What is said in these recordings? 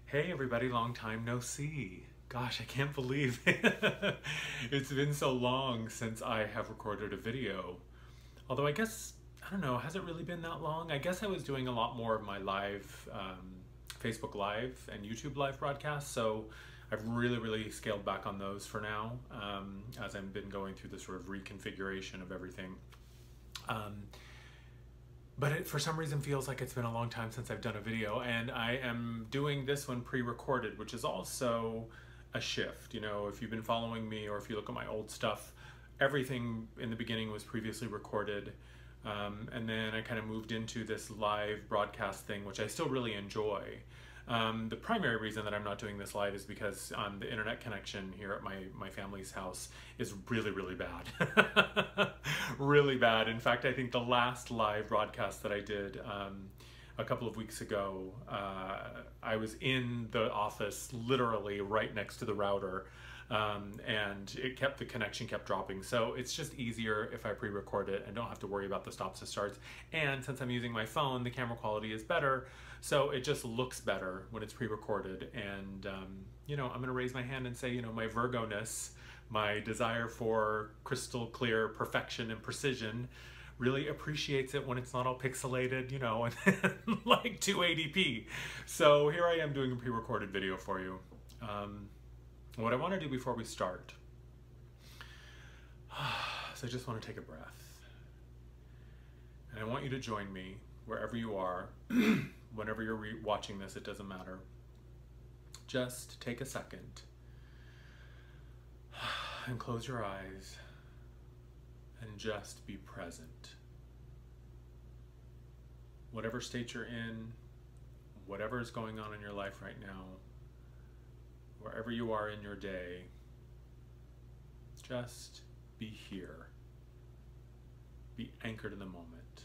Hey everybody, long time no see. Gosh, I can't believe it. It's been so long since I have recorded a video. Although I guess, I don't know, has it really been that long? I guess I was doing a lot more of my live, Facebook Live and YouTube Live broadcasts, so I've really scaled back on those for now, as I've been going through the sort of reconfiguration of everything. But it, for some reason, feels like it's been a long time since I've done a video, and I am doing this one pre-recorded, which is also a shift. You know, if you've been following me or if you look at my old stuff, everything in the beginning was previously recorded, and then I kind of moved into this live broadcast thing, which I still really enjoy. The primary reason that I'm not doing this live is because the internet connection here at my family's house is really bad. Really bad. In fact, I think the last live broadcast that I did a couple of weeks ago, I was in the office literally right next to the router, and the connection kept dropping. So it's just easier if I pre-record it and don't have to worry about the stops and starts. And since I'm using my phone, the camera quality is better, so it just looks better when it's pre-recorded. And you know, I'm gonna raise my hand and say, you know, my Virgo-ness, my desire for crystal clear perfection and precision, really appreciates it when it's not all pixelated, you know, and like 280p. So here I am doing a pre-recorded video for you. What I want to do before we start, so I just want to take a breath. And I want you to join me wherever you are, whenever you're watching this, it doesn't matter. Just take a second and close your eyes and just be present. Whatever state you're in, whatever is going on in your life right now, wherever you are in your day, just be here. Be anchored in the moment.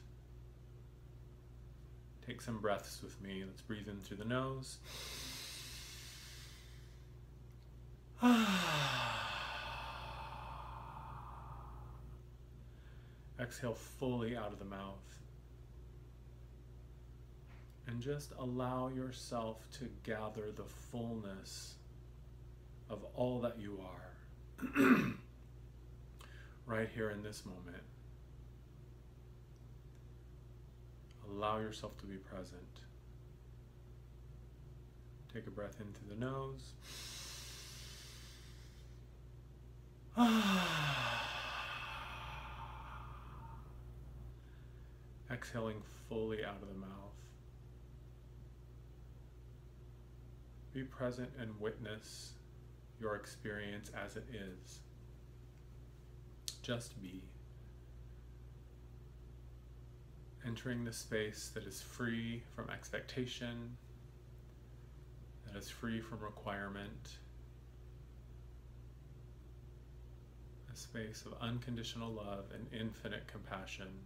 Take some breaths with me. Let's breathe in through the nose. Exhale fully out of the mouth. And just allow yourself to gather the fullness of all that you are right here in this moment. Allow yourself to be present. Take a breath in through the nose. Exhaling fully out of the mouth. Be present and witness your experience as it is. Just be. Entering the space that is free from expectation, that is free from requirement, a space of unconditional love and infinite compassion.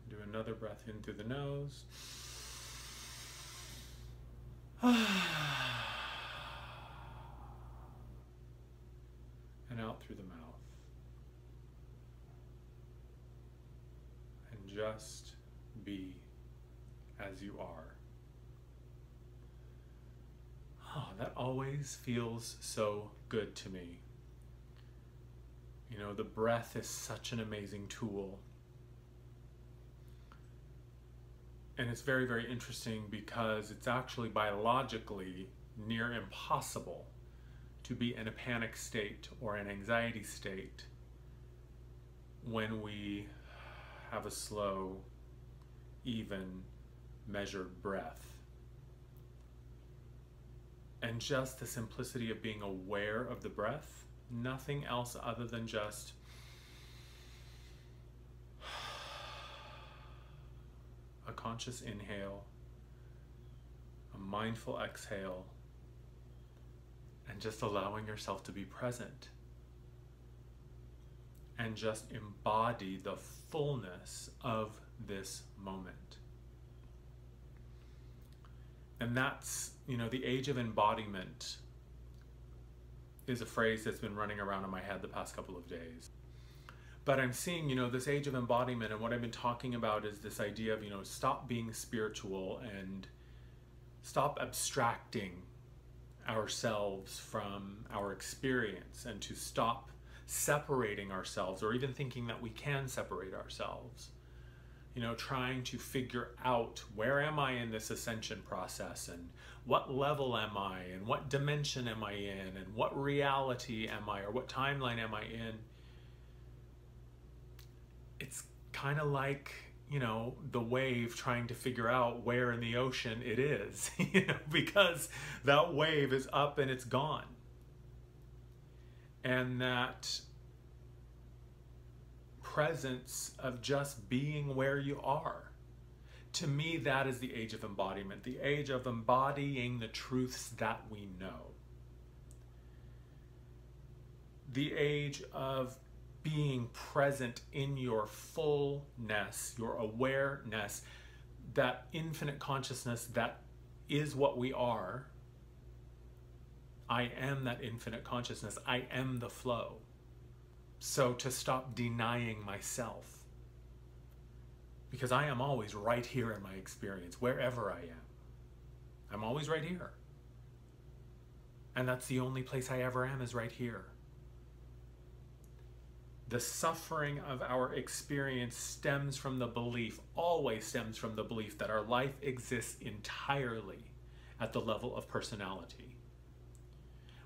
Do another breath in through the nose. And out through the mouth. And just be as you are. Oh, that always feels so good to me. You know, the breath is such an amazing tool. And it's very interesting because it's actually biologically near impossible to be in a panic state or an anxiety state when we have a slow, even, measured breath. And just the simplicity of being aware of the breath, nothing else other than just a conscious inhale, a mindful exhale, and just allowing yourself to be present and just embody the fullness of this moment. And that's, you know, the Age of Embodiment is a phrase that's been running around in my head the past couple of days. But I'm seeing, this age of embodiment, and what I've been talking about is this idea of, stop being spiritual and stop abstracting ourselves from our experience, and to stop separating ourselves, or even thinking that we can separate ourselves. Trying to figure out, where am I in this ascension process, and what level am I, and what dimension am I in, and what reality am I, or what timeline am I in. It's kind of like, the wave trying to figure out where in the ocean it is, because that wave is up and it's gone. And that presence of just being where you are. To me, that is the age of embodiment, the age of embodying the truths that we know. The age of being present in your fullness, your awareness, that infinite consciousness that is what we are. I am that infinite consciousness. I am the flow. So to stop denying myself, because I am always right here in my experience, wherever I am. I'm always right here. And that's the only place I ever am, is right here. The suffering of our experience stems from the belief, always stems from the belief, that our life exists entirely at the level of personality.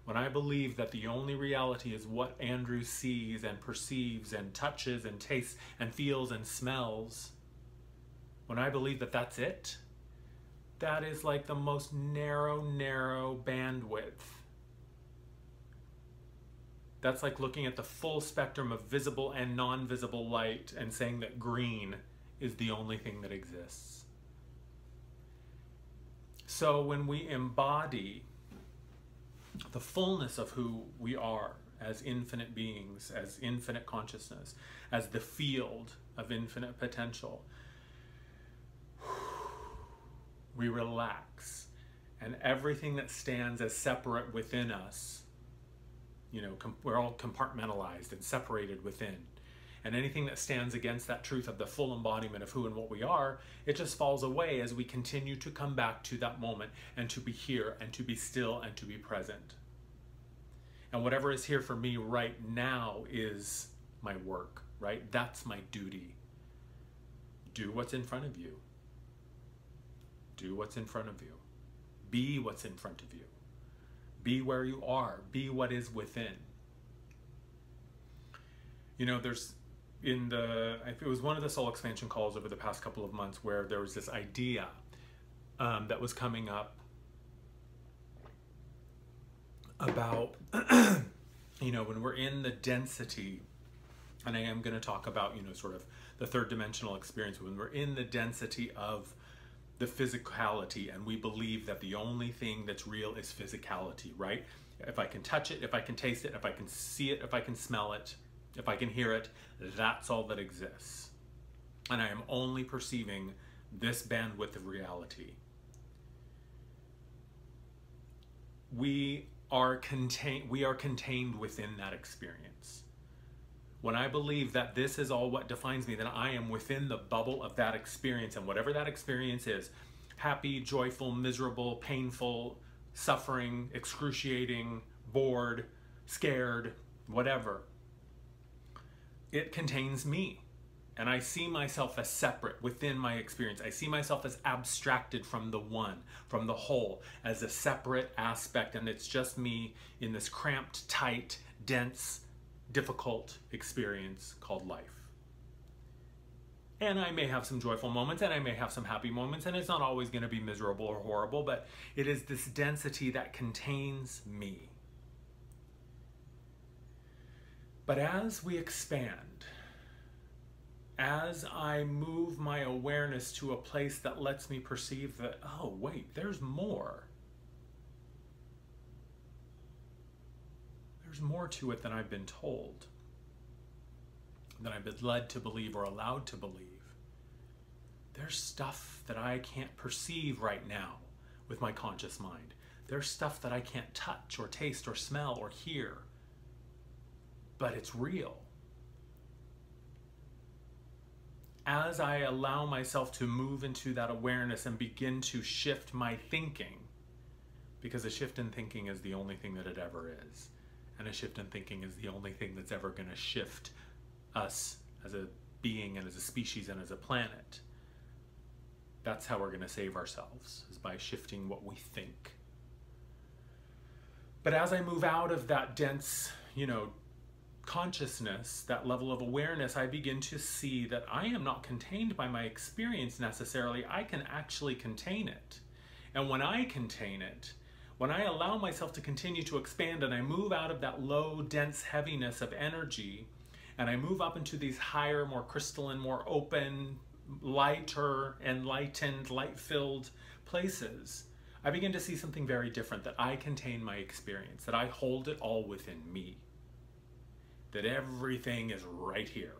When I believe that the only reality is what Andrew sees and perceives and touches and tastes and feels and smells, when I believe that that's it, that is like the most narrow bandwidth. That's like looking at the full spectrum of visible and non-visible light and saying that green is the only thing that exists. So when we embody the fullness of who we are as infinite beings, as infinite consciousness, as the field of infinite potential, we relax, and everything that stands as separate within us, we're all compartmentalized and separated within. And anything that stands against that truth of the full embodiment of who and what we are, it just falls away as we continue to come back to that moment and to be here and to be still and to be present. And whatever is here for me right now is my work, right? That's my duty. Do what's in front of you. Do what's in front of you. Be what's in front of you. Be where you are. Be what is within. There's it was one of the soul expansion calls over the past couple of months where there was this idea that was coming up about, when we're in the density, and I am going to talk about, sort of the third dimensional experience, when we're in the density of the physicality, and we believe that the only thing that's real is physicality, right? If I can touch it, if I can taste it, if I can see it, if I can smell it, if I can hear it, that's all that exists. And I am only perceiving this bandwidth of reality. We are contained within that experience. When I believe that this is all what defines me, then I am within the bubble of that experience, and whatever that experience is, happy, joyful, miserable, painful, suffering, excruciating, bored, scared, whatever, it contains me. And I see myself as separate within my experience. I see myself as abstracted from the one, from the whole, as a separate aspect, and it's just me in this cramped, tight, dense, difficult experience called life. And I may have some joyful moments, and I may have some happy moments, and it's not always going to be miserable or horrible, but it is this density that contains me. But as we expand, as I move my awareness to a place that lets me perceive that, oh, wait, there's more. There's more to it than I've been told, than I've been led to believe or allowed to believe. There's stuff that I can't perceive right now with my conscious mind. There's stuff that I can't touch or taste or smell or hear, but it's real. as I allow myself to move into that awareness and begin to shift my thinking, because a shift in thinking is the only thing that it ever is. And a shift in thinking is the only thing that's ever going to shift us as a being and as a species and as a planet. That's how we're going to save ourselves, is by shifting what we think. But as I move out of that dense, consciousness, that level of awareness, I begin to see that I am not contained by my experience necessarily. I can actually contain it. And when I contain it, when I allow myself to continue to expand and I move out of that low, dense heaviness of energy, and I move up into these higher, more crystalline, more open, lighter, enlightened, light-filled places, I begin to see something very different, that I contain my experience, that I hold it all within me, that everything is right here.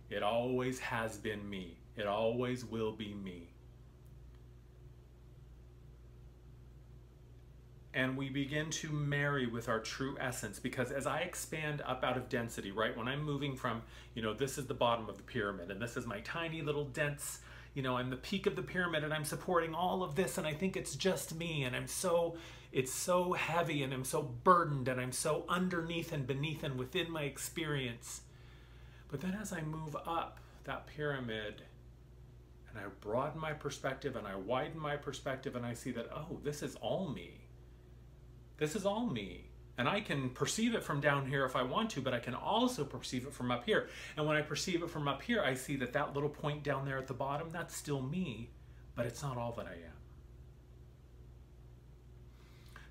It always has been me. It always will be me. And we begin to marry with our true essence, because as I expand up out of density, right, when I'm moving from, this is the bottom of the pyramid and this is my tiny little dense, I'm the peak of the pyramid and I'm supporting all of this and I think it's just me and it's so heavy and I'm so burdened and I'm so underneath and beneath and within my experience. But then as I move up that pyramid and I broaden my perspective and I widen my perspective and I see that, oh, this is all me. This is all me. And I can perceive it from down here if I want to, but I can also perceive it from up here. And when I perceive it from up here, I see that that little point down there at the bottom, that's still me, but it's not all that I am.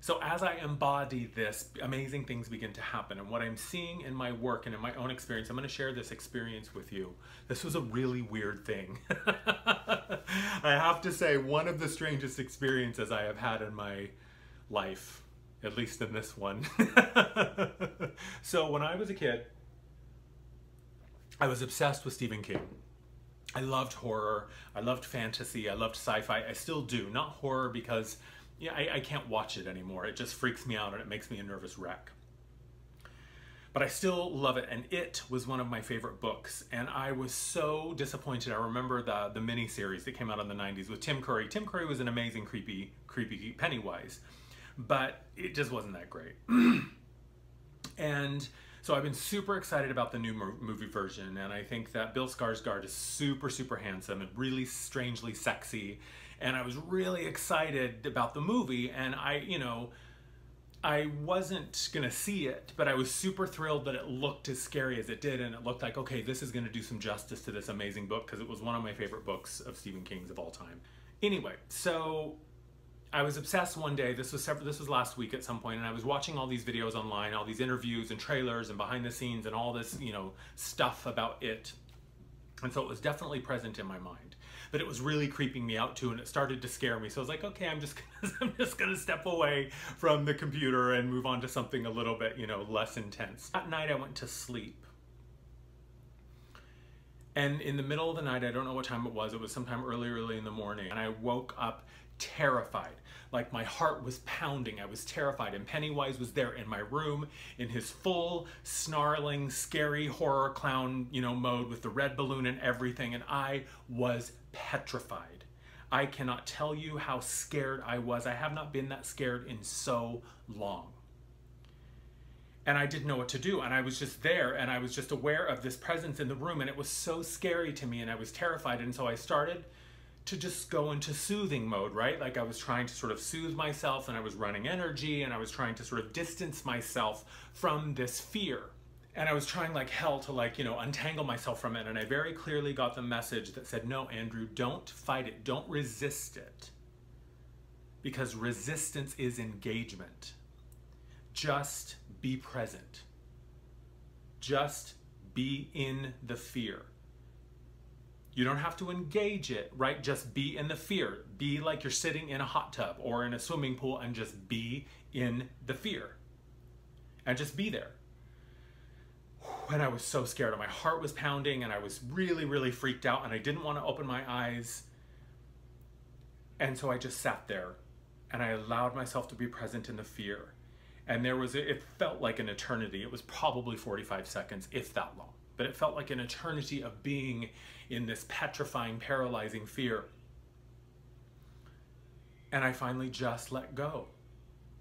So as I embody this, amazing things begin to happen. And what I'm seeing in my work and in my own experience, I'm going to share this experience with you. This was a really weird thing. I have to say, one of the strangest experiences I have had in my life. At least in this one. So when I was a kid, I was obsessed with Stephen King. I loved horror, I loved fantasy, I loved sci-fi. I still do. Not horror because I can't watch it anymore. It just freaks me out and it makes me a nervous wreck. But I still love it, and it was one of my favorite books. And I was so disappointed. I remember the mini-series that came out in the 90s with Tim Curry. Tim Curry was an amazing, creepy Pennywise. But it just wasn't that great. And so I've been super excited about the new movie version, and I think that Bill Skarsgård is super, super handsome and really strangely sexy, and I was really excited about the movie, and I wasn't gonna see it, but I was super thrilled that it looked as scary as it did, and it looked like, okay, this is gonna do some justice to this amazing book, because it was one of my favorite books of Stephen King's of all time. Anyway, so I was obsessed one day, this was last week at some point, and I was watching all these videos online, all these interviews and trailers and behind the scenes and all this, stuff about it. And so it was definitely present in my mind. But it was really creeping me out too, and it started to scare me. So I was like, okay, I'm just gonna step away from the computer and move on to something a little bit, less intense. That night I went to sleep. And in the middle of the night, I don't know what time it was sometime early in the morning, and I woke up terrified. Like my heart was pounding. I was terrified, and Pennywise was there in my room in his full snarling, scary horror clown, mode with the red balloon and everything, and I was petrified. I cannot tell you how scared I was. I have not been that scared in so long. And I didn't know what to do, and I was just there, and I was just aware of this presence in the room, and it was so scary to me, and I was terrified, and so I started to just go into soothing mode, right? Like I was trying to sort of soothe myself, and I was running energy, and I was trying to sort of distance myself from this fear. And I was trying like hell to untangle myself from it, and I very clearly got the message that said, no, Andrew, don't fight it, don't resist it. Because resistance is engagement. Just be present. Just be in the fear. You don't have to engage it, right? Just be in the fear. Be like you're sitting in a hot tub or in a swimming pool, and just be in the fear. And just be there. And I was so scared, and my heart was pounding, and I was really, really freaked out, and I didn't want to open my eyes. And so I just sat there, and I allowed myself to be present in the fear. And it felt like an eternity. It was probably 45 seconds, if that long. but it felt like an eternity of being in this petrifying, paralyzing fear. And I finally just let go.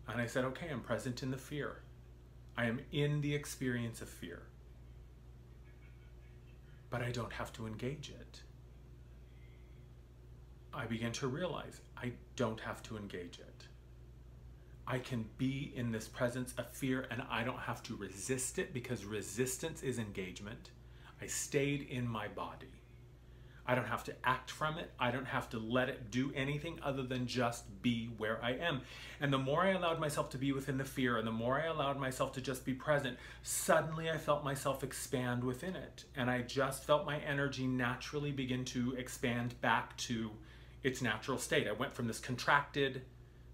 And I said, okay, I'm present in the fear. I am in the experience of fear. But I don't have to engage it. I began to realize I don't have to engage it. I can be in this presence of fear and I don't have to resist it, because resistance is engagement. I stayed in my body. I don't have to act from it. I don't have to let it do anything other than just be where I am. And the more I allowed myself to be within the fear, and the more I allowed myself to just be present, suddenly I felt myself expand within it. And I just felt my energy naturally begin to expand back to its natural state. I went from this contracted,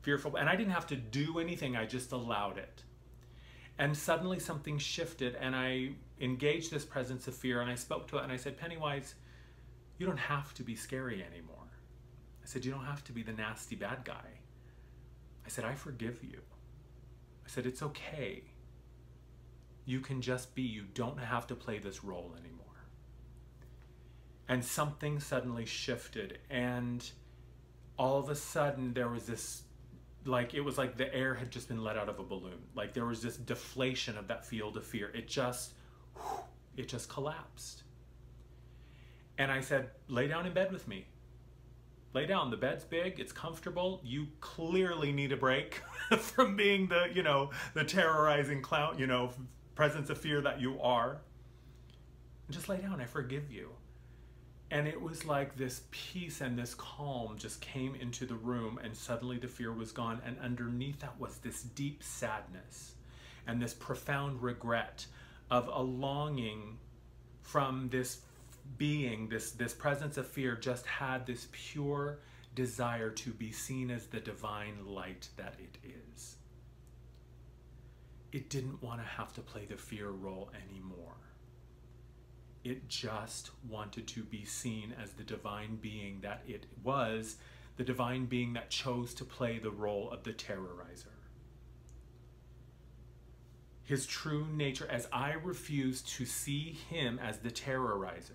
fearful, and I didn't have to do anything. I just allowed it. And suddenly something shifted, and I engaged this presence of fear, and I spoke to it, and I said, Pennywise, you don't have to be scary anymore. I said, you don't have to be the nasty bad guy. I said, I forgive you. I said, it's okay. You can just be. You don't have to play this role anymore. And something suddenly shifted, and all of a sudden there was this, like, it was like the air had just been let out of a balloon. Like there was this deflation of that field of fear. It just collapsed. And I said, lay down in bed with me. Lay down. The bed's big. It's comfortable. You clearly need a break from being the, the terrorizing clown, presence of fear that you are. And just lay down. I forgive you. And it was like this peace and this calm just came into the room, and suddenly the fear was gone. And underneath that was this deep sadness and this profound regret of a longing from this being, this presence of fear just had this pure desire to be seen as the divine light that it is. It didn't want to have to play the fear role anymore. It just wanted to be seen as the divine being that it was, the divine being that chose to play the role of the terrorizer. His true nature, as I refused to see him as the terrorizer,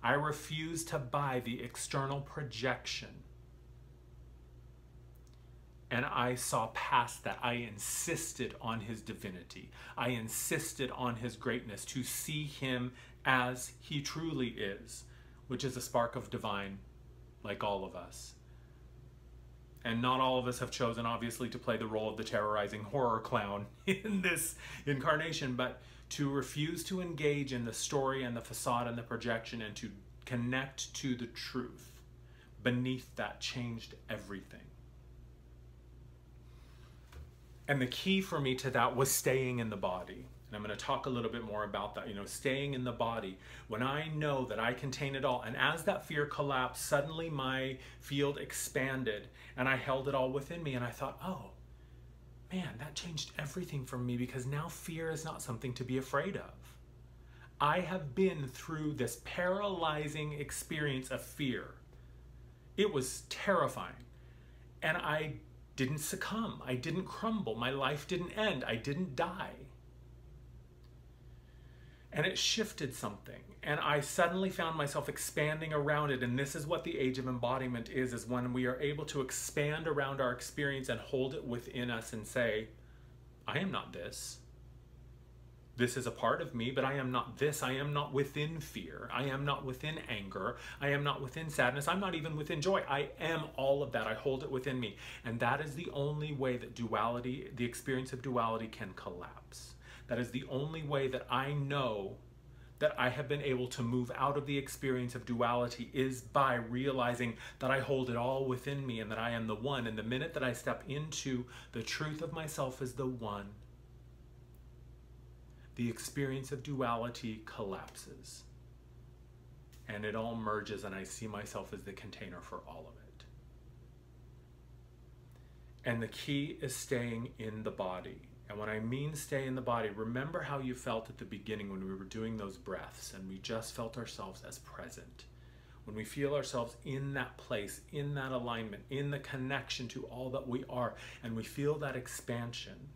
I refused to buy the external projection. And I saw past that. I insisted on his divinity. I insisted on his greatness, to see him as he truly is, which is a spark of divine, like all of us. And not all of us have chosen, obviously, to play the role of the terrorizing horror clown in this incarnation, but to refuse to engage in the story and the facade and the projection, and to connect to the truth beneath that changed everything. And the key for me to that was staying in the body. And I'm going to talk a little bit more about that, staying in the body. When I know that I contain it all, and as that fear collapsed, suddenly my field expanded, and I held it all within me, and I thought, oh, man, that changed everything for me, because now fear is not something to be afraid of. I have been through this paralyzing experience of fear. It was terrifying. And I didn't succumb. I didn't crumble. My life didn't end. I didn't die. And it shifted something. And I suddenly found myself expanding around it. And this is what the Age of Embodiment is when we are able to expand around our experience and hold it within us and say, I am not this. This is a part of me, but I am not this. I am not within fear. I am not within anger. I am not within sadness. I'm not even within joy. I am all of that. I hold it within me. And that is the only way that duality, the experience of duality, can collapse. That is the only way that I know that I have been able to move out of the experience of duality, is by realizing that I hold it all within me and that I am the one. And the minute that I step into the truth of myself as the one, the experience of duality collapses. And it all merges, and I see myself as the container for all of it. And the key is staying in the body. And when I mean stay in the body, remember how you felt at the beginning when we were doing those breaths and we just felt ourselves as present. When we feel ourselves in that place, in that alignment, in the connection to all that we are, and we feel that expansion,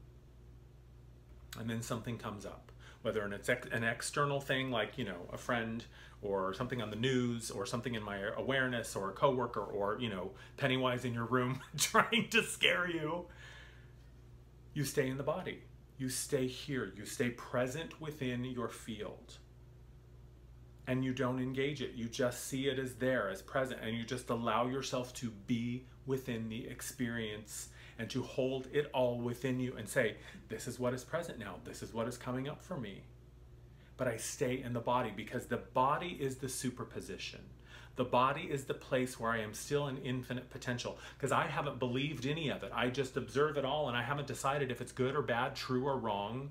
and then something comes up. whether it's an external thing like, you know, a friend or something on the news or something in my awareness or a coworker or, you know, Pennywise in your room trying to scare you. You stay in the body. You stay here. You stay present within your field. And you don't engage it. You just see it as there, as present, and you just allow yourself to be within the experience and to hold it all within you and say, this is what is present now. This is what is coming up for me. But I stay in the body because the body is the superposition. The body is the place where I am still in infinite potential because I haven't believed any of it. I just observe it all and I haven't decided if it's good or bad, true or wrong,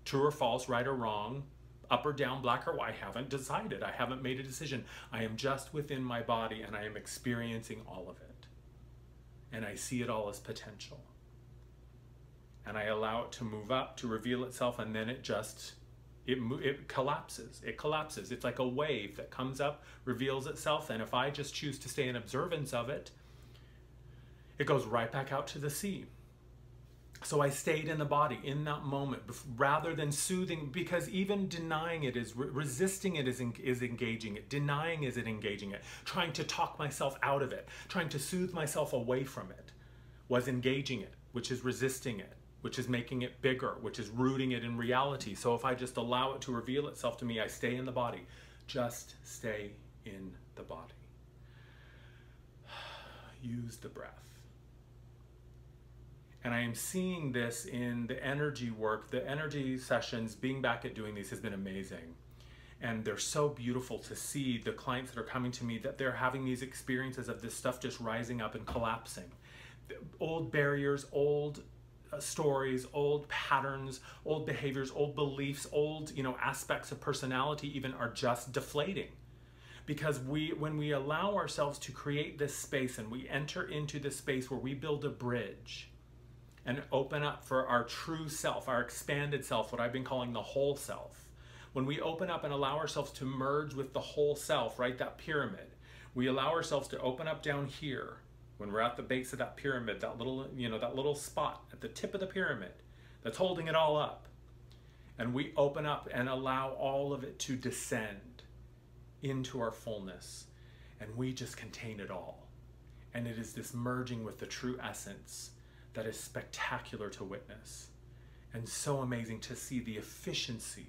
true or false, right or wrong, up or down, black or white. I haven't decided. I haven't made a decision. I am just within my body and I am experiencing all of it. And I see it all as potential. And I allow it to move up, to reveal itself, and then it just, it collapses. It collapses. It's like a wave that comes up, reveals itself, and if I just choose to stay in observance of it, it goes right back out to the sea. So I stayed in the body in that moment rather than soothing, because even denying it is resisting it is engaging it. Denying is engaging it. Trying to talk myself out of it, trying to soothe myself away from it was engaging it, which is resisting it, which is making it bigger, which is rooting it in reality. So if I just allow it to reveal itself to me, I stay in the body. Just stay in the body. Use the breath. And I am seeing this in the energy work, the energy sessions. Being back at doing these has been amazing. And they're so beautiful to see the clients that are coming to me, that they're having these experiences of this stuff just rising up and collapsing. Old barriers, old stories, old patterns, old behaviors, old beliefs, old, you know, aspects of personality even are just deflating. Because when we allow ourselves to create this space and we enter into this space where we build a bridge and open up for our true self, our expanded self, what I've been calling the whole self. When we open up and allow ourselves to merge with the whole self, right, that pyramid, we allow ourselves to open up down here when we're at the base of that pyramid, that little, you know, that little spot at the tip of the pyramid that's holding it all up. And we open up and allow all of it to descend into our fullness. And we just contain it all. And it is this merging with the true essence that is spectacular to witness and so amazing to see the efficiency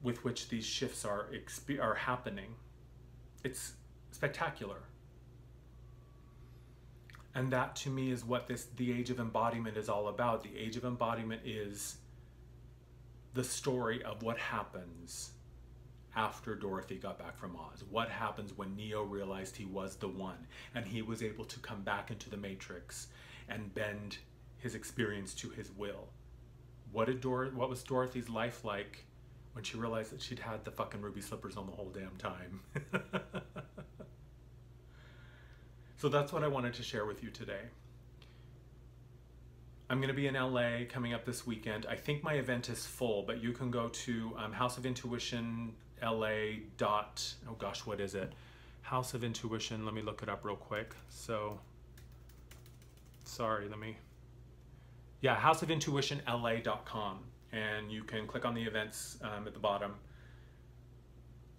with which these shifts are happening. It's spectacular. And that to me is what the Age of Embodiment is all about. The Age of Embodiment is the story of what happens after Dorothy got back from Oz. What happens when Neo realized he was the one and he was able to come back into the Matrix and bend his experience to his will. What was Dorothy's life like when she realized that she'd had the fucking ruby slippers on the whole damn time? So that's what I wanted to share with you today. I'm going to be in LA coming up this weekend. I think my event is full, but you can go to House of Intuition LA dot, oh gosh, what is it? House of Intuition, let me look it up real quick. So, sorry, yeah, houseofintuitionla.com. And you can click on the events at the bottom.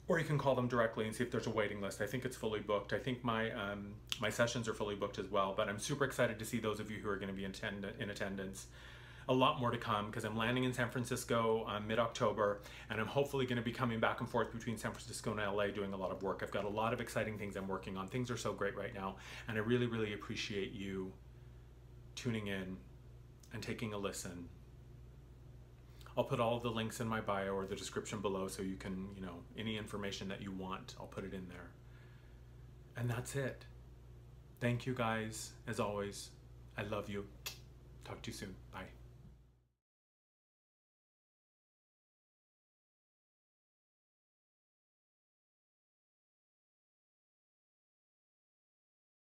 Or you can call them directly and see if there's a waiting list. I think it's fully booked. I think my sessions are fully booked as well, but I'm super excited to see those of you who are gonna be in attendance. A lot more to come because I'm landing in San Francisco mid-October, and I'm hopefully going to be coming back and forth between San Francisco and LA doing a lot of work. I've got a lot of exciting things I'm working on. Things are so great right now, and I really, really appreciate you tuning in and taking a listen. I'll put all of the links in my bio or the description below so you can, you know, any information that you want, I'll put it in there. And that's it. Thank you guys, as always. I love you. Talk to you soon. Bye.